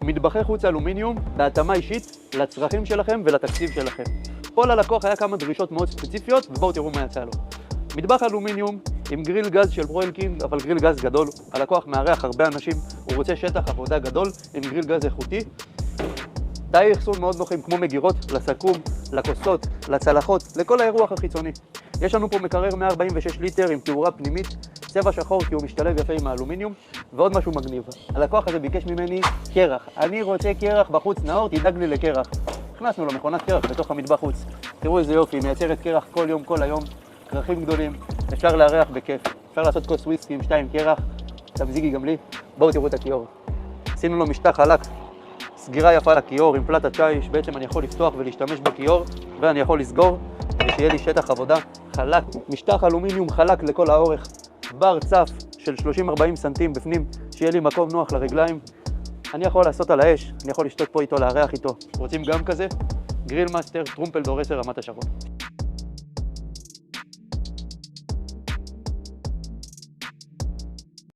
מטבחי חוץ אלומיניום בהתאמה אישית לצרכים שלכם ולתקציב שלכם. פה ללקוח היה כמה דרישות מאוד ספציפיות, ובואו תראו מה יצא לו. מטבח אלומיניום עם גריל גז של פרויל קינג, אבל גריל גז גדול. הלקוח מארח הרבה אנשים, הוא רוצה שטח עבודה גדול עם גריל גז איכותי. תאי אחסון מאוד נוחים כמו מגירות לסכו"ם, לכוסות, לצלחות, לכל האירוח החיצוני. יש לנו פה מקרר 146 ליטר עם תאורה פנימית, צבע שחור כי הוא משתלב יפה עם האלומיניום, ועוד משהו מגניב. הלקוח הזה ביקש ממני קרח. אני רוצה קרח בחוץ נאור, תדאג לי לקרח. הכנסנו לו מכונת קרח בתוך המטבח חוץ. תראו איזה יופי, מייצרת קרח כל יום, כל היום, קרחים גדולים, אפשר לארח בכיף. אפשר לעשות כוס וויסקי עם 2 קרח, תמזיגי גם לי. בואו תראו את הכיור. עשינו לו משטח חלק, סגירה יפה לכיור עם פלטת שיש, בעצם אני יכול לפתוח ולהשתמש בכיור, ואני יכול לסגור, ושיהיה לי שטח עבודה חלק. משטח אלומיניום חלק לכל האורך, בר צף של 30-40 סנטים בפנים, שיהיה לי מקום נוח לרגליים. אני יכול לעשות על האש, אני יכול לשתות פה איתו, לארח איתו. רוצים גם כזה? גריל מאסטר, טרומפלדור 10 רמת השרון.